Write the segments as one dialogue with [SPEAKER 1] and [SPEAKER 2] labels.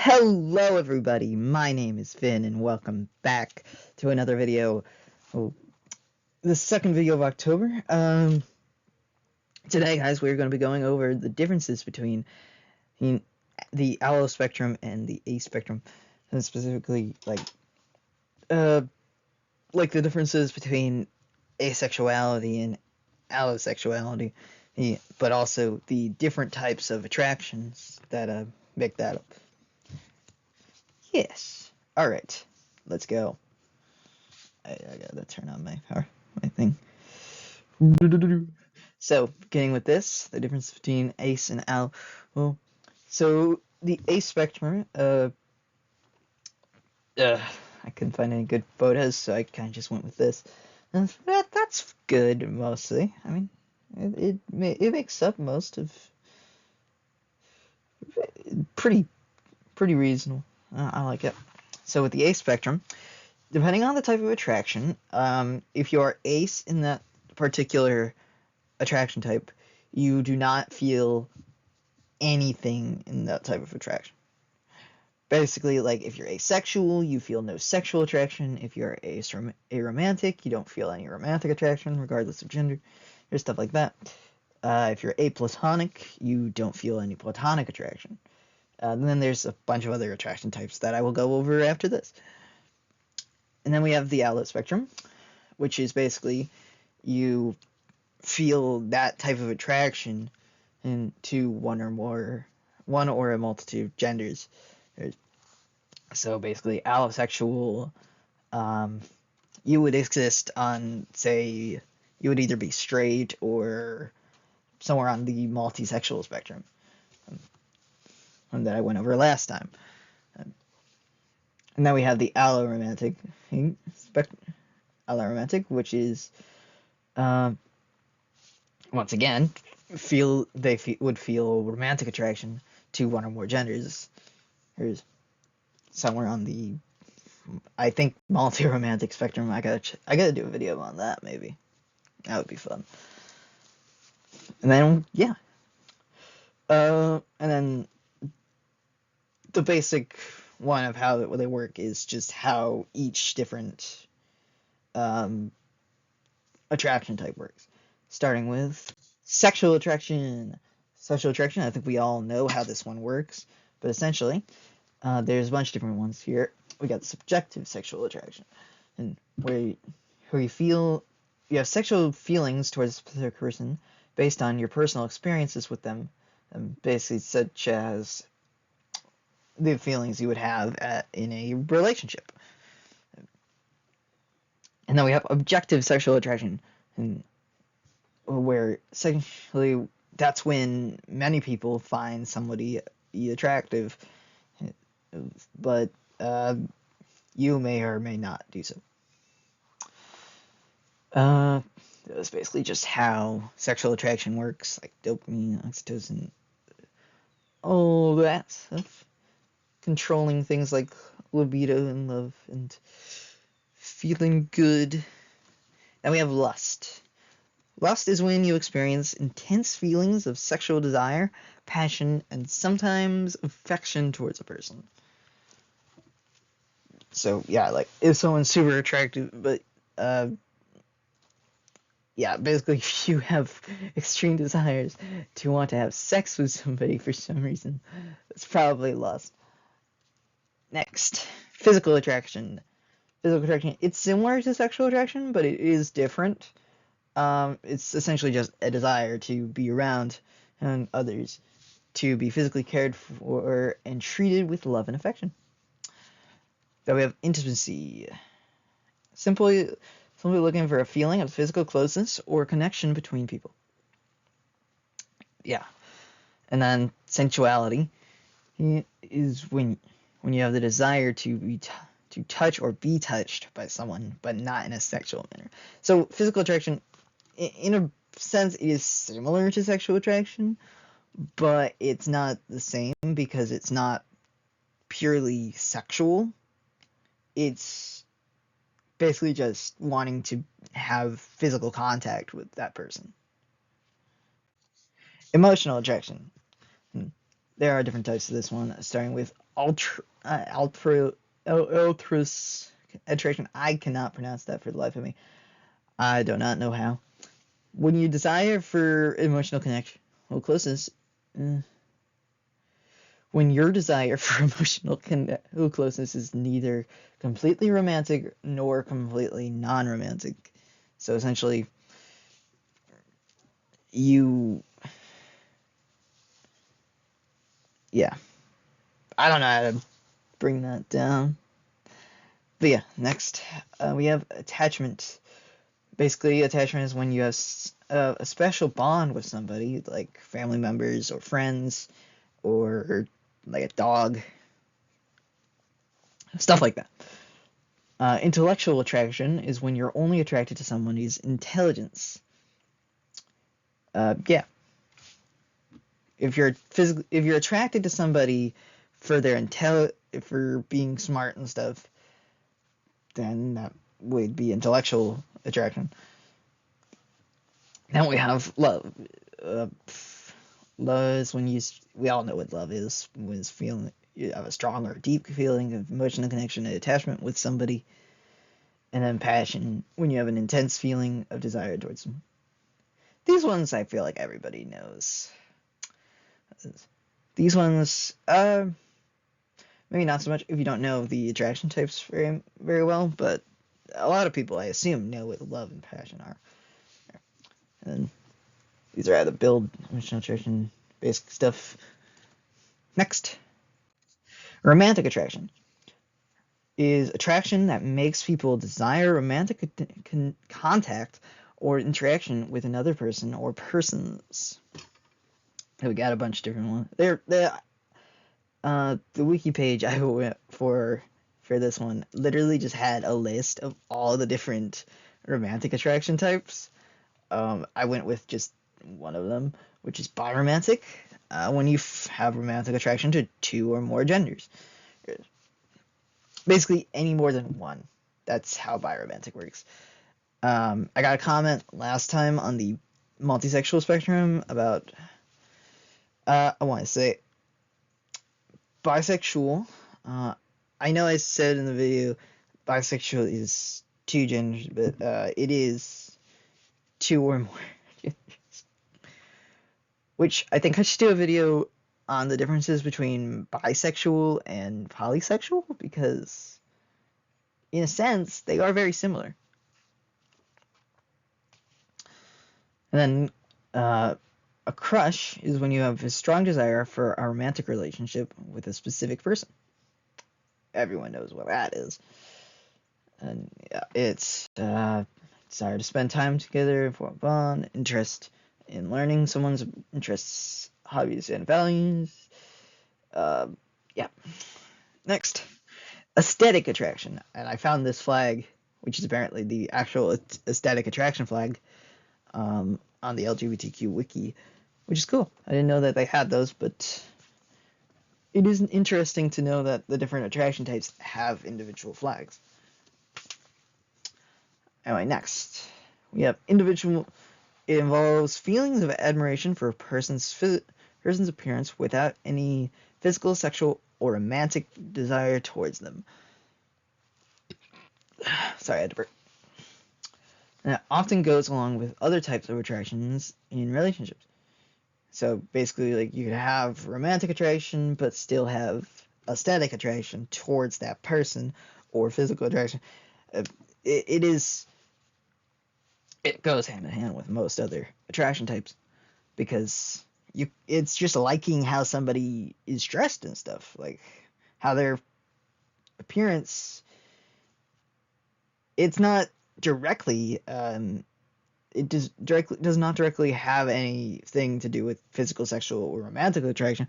[SPEAKER 1] Hello everybody, my name is Finn and welcome back to another video. The second video of October. Today guys, we're going to be going over the differences between the allo spectrum and the A spectrum, and specifically like the differences between asexuality and allosexuality, but also the different types of attractions that make that up. Yes. All right. Let's go. I gotta turn on my thing. So, beginning with this, the difference between ace and allo. Well, so the ace spectrum, I couldn't find any good photos, so I kind of just went with this. And that's good mostly. I mean, it makes up most of pretty reasonable. I like it. So with the ace spectrum, depending on the type of attraction, if you are ace in that particular attraction type, you do not feel anything in that type of attraction. Basically, like if you're asexual, you feel no sexual attraction. If you're aromantic, you don't feel any romantic attraction, regardless of gender. There's stuff like that. If you're aplatonic, you don't feel any platonic attraction. And then there's a bunch of other attraction types that I will go over after this. And then we have the allo spectrum, which is basically you feel that type of attraction to one or a multitude of genders. So basically, allosexual, you would exist on, say, you would either be straight or somewhere on the multisexual spectrum. That I went over last time. And then we have the alloromantic which is once again would feel romantic attraction to one or more genders. There's somewhere on the, I think, multi-romantic spectrum. I gotta do a video on that, maybe. That would be fun. And then and then the basic one of how they work is just how each different attraction type works. Starting with sexual attraction. Sexual attraction, I think we all know how this one works, but essentially, there's a bunch of different ones here. We got subjective sexual attraction, and where you have sexual feelings towards a specific person based on your personal experiences with them, basically such as the feelings you would have in a relationship. And then we have objective sexual attraction, and where sexually, that's when many people find somebody attractive, but you may or may not do so. That's basically just how sexual attraction works, like dopamine, oxytocin, all that stuff. Controlling things like libido and love and feeling good. Then we have lust. Lust is when you experience intense feelings of sexual desire, passion, and sometimes affection towards a person. So yeah, like if someone's super attractive, but basically if you have extreme desires to want to have sex with somebody for some reason, it's probably lust. Next, physical attraction. Physical attraction, it's similar to sexual attraction, but it is different. It's essentially just a desire to be around and others, to be physically cared for and treated with love and affection. Then we have intimacy. Simply looking for a feeling of physical closeness or connection between people. Yeah. And then sensuality is when you have the desire to touch or be touched by someone, but not in a sexual manner. So physical attraction, in a sense, it is similar to sexual attraction, but it's not the same because it's not purely sexual. It's basically just wanting to have physical contact with that person. Emotional attraction. there are different types of this one, starting with altruist attraction. I cannot pronounce that for the life of me. I do not know how. When you desire for emotional connection, well, closeness. When your desire for emotional closeness is neither completely romantic nor completely non-romantic. So essentially, yeah, I don't know how to bring that down. But yeah, next we have attachment. Basically, attachment is when you have a special bond with somebody, like family members or friends, or like a dog, stuff like that. Intellectual attraction is when you're only attracted to somebody's intelligence. Yeah. If you're attracted to somebody for their for being smart and stuff, then that would be intellectual attraction. Then we have love. Love is when we all know what love is. When it's feeling, you have a strong or deep feeling of emotional connection and attachment with somebody. And then passion, when you have an intense feeling of desire towards them. These ones I feel like everybody knows. These ones, maybe not so much if you don't know the attraction types very, very well, but a lot of people, I assume, know what love and passion are. And these are how to build emotional attraction, basic stuff. Next, romantic attraction is attraction that makes people desire romantic contact or interaction with another person or persons. We got a bunch of different ones. The wiki page I went for this one literally just had a list of all the different romantic attraction types. I went with just one of them, which is biromantic. When you have romantic attraction to two or more genders. Basically, any more than one. That's how biromantic works. I got a comment last time on the multisexual spectrum about, I want to say, bisexual. I know I said in the video bisexual is two genders, but it is two or more genders. Which I think I should do a video on the differences between bisexual and polysexual, because in a sense they are very similar. And then a crush is when you have a strong desire for a romantic relationship with a specific person. Everyone knows what that is. And yeah, it's desire to spend time together, for a bond, interest in learning someone's interests, hobbies, and values. Yeah. Next, aesthetic attraction. And I found this flag, which is apparently the actual aesthetic attraction flag, on the LGBTQ wiki, which is cool. I didn't know that they had those, but it is interesting to know that the different attraction types have individual flags. Anyway, next, we have individual. It involves feelings of admiration for a person's appearance without any physical, sexual, or romantic desire towards them. Sorry, I had to burp. And it often goes along with other types of attractions in relationships. So basically, like, you could have romantic attraction, but still have aesthetic attraction towards that person, or physical attraction. It goes hand in hand with most other attraction types, because it's just liking how somebody is dressed and stuff, like how their appearance. It's not directly it does not directly have anything to do with physical, sexual, or romantic attraction,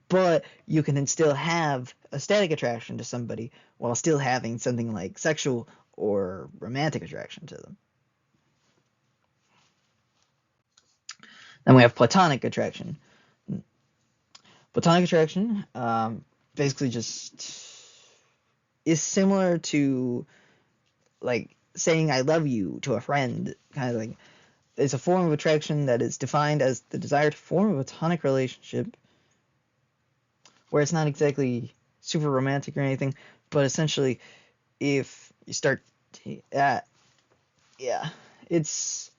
[SPEAKER 1] but you can still have aesthetic attraction to somebody while still having something like sexual or romantic attraction to them. Then we have platonic attraction. Platonic attraction basically just is similar to, like, saying I love you to a friend, kind of thing. It's a form of attraction that is defined as the desire to form a platonic relationship where it's not exactly super romantic or anything, but essentially, if you start, it's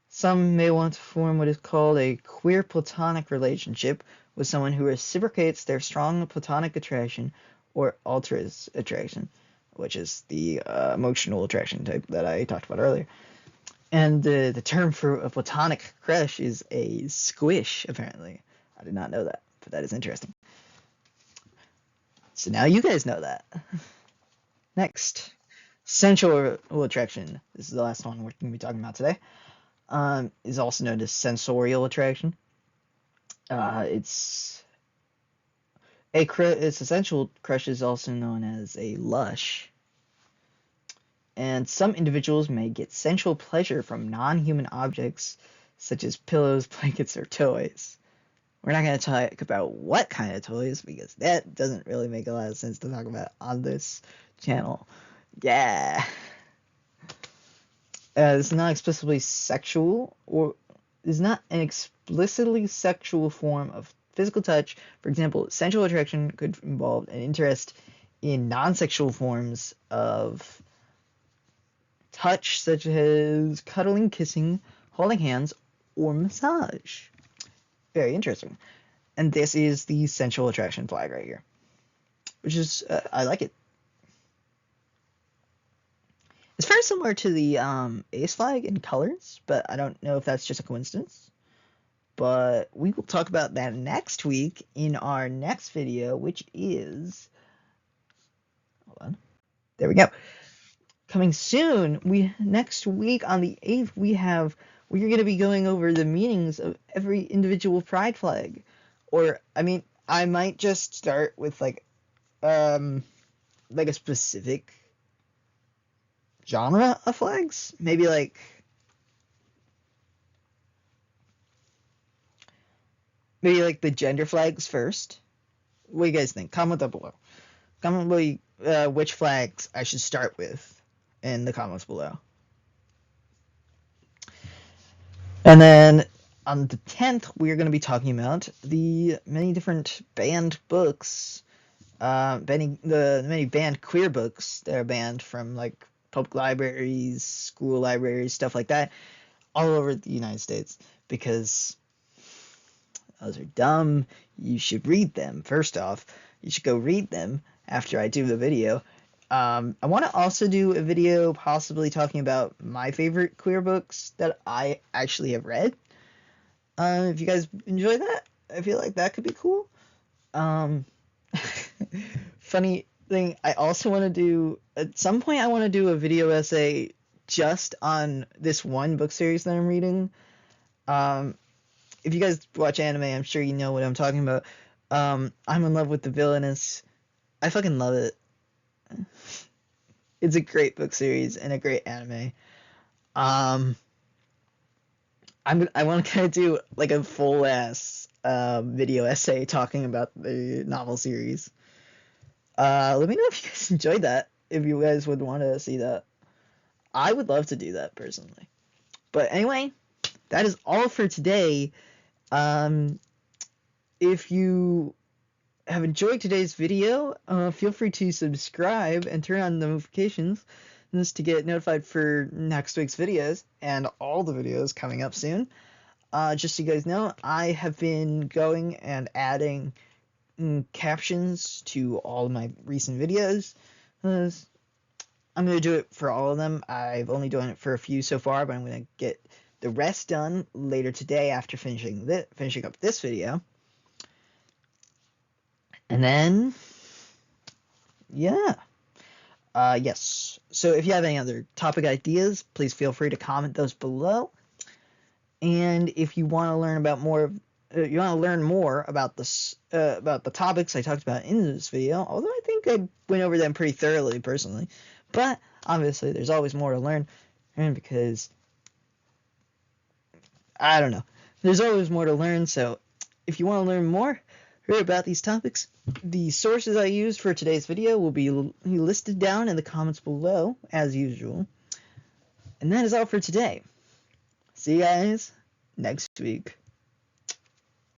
[SPEAKER 1] some may want to form what is called a queer platonic relationship with someone who reciprocates their strong platonic attraction or altruist attraction, which is the emotional attraction type that I talked about earlier. And the term for a platonic crush is a squish, apparently. I did not know that, but that is interesting. So now you guys know that. Next, sensual attraction. This is the last one we're going to be talking about today. Is also known as sensorial attraction. It's sensual crush is also known as a lush. And some individuals may get sensual pleasure from non-human objects such as pillows, blankets, or toys. We're not going to talk about what kind of toys because that doesn't really make a lot of sense to talk about on this channel. Yeah. It's not explicitly sexual or is not an explicitly sexual form of physical touch. For example, sensual attraction could involve an interest in non-sexual forms of touch, such as cuddling, kissing, holding hands, or massage. Very interesting. And this is the sensual attraction flag right here, which is, I like it. It's very similar to the ace flag in colors, but I don't know if that's just a coincidence. But we will talk about that next week in our next video, which is, hold on, there we go. Coming soon, next week on the 8th, we're going to be going over the meanings of every individual pride flag. Or, I mean, I might just start with like a specific genre of flags. Maybe like the gender flags first. What do you guys think? Comment down below. Comment below which flags I should start with in the comments below. And then on the 10th, we're going to be talking about the many different banned books, the many banned queer books that are banned from like public libraries, school libraries, stuff like that, all over the United States, because those are dumb. You should read them. First off, you should go read them after I do the video. I want to also do a video possibly talking about my favorite queer books that I actually have read. If you guys enjoy that, I feel like that could be cool. Funny thing, I also want to do, at some point I want to do a video essay just on this one book series that I'm reading. If you guys watch anime, I'm sure you know what I'm talking about. I'm in love with the villainess. I fucking love it. It's a great book series and a great anime. I want to kind of do like a full ass video essay talking about the novel series. Let me know if you guys enjoyed that. If you guys would want to see that, I would love to do that personally. But anyway, that is all for today. If you have enjoyed today's video, feel free to subscribe and turn on notifications to get notified for next week's videos and all the videos coming up soon. Just so you guys know, I have been going and adding captions to all of my recent videos. I'm going to do it for all of them. I've only done it for a few so far, but I'm going to get the rest done later today after finishing up this video. And then, yeah. Yes. So if you have any other topic ideas, please feel free to comment those below. And if you want to learn about more about this, about the topics I talked about in this video, although I think I went over them pretty thoroughly personally, but obviously there's always more to learn, because I don't know. There's always more to learn. So if you want to learn more about these topics, the sources I used for today's video will be listed down in the comments below, as usual. And that is all for today. See you guys next week.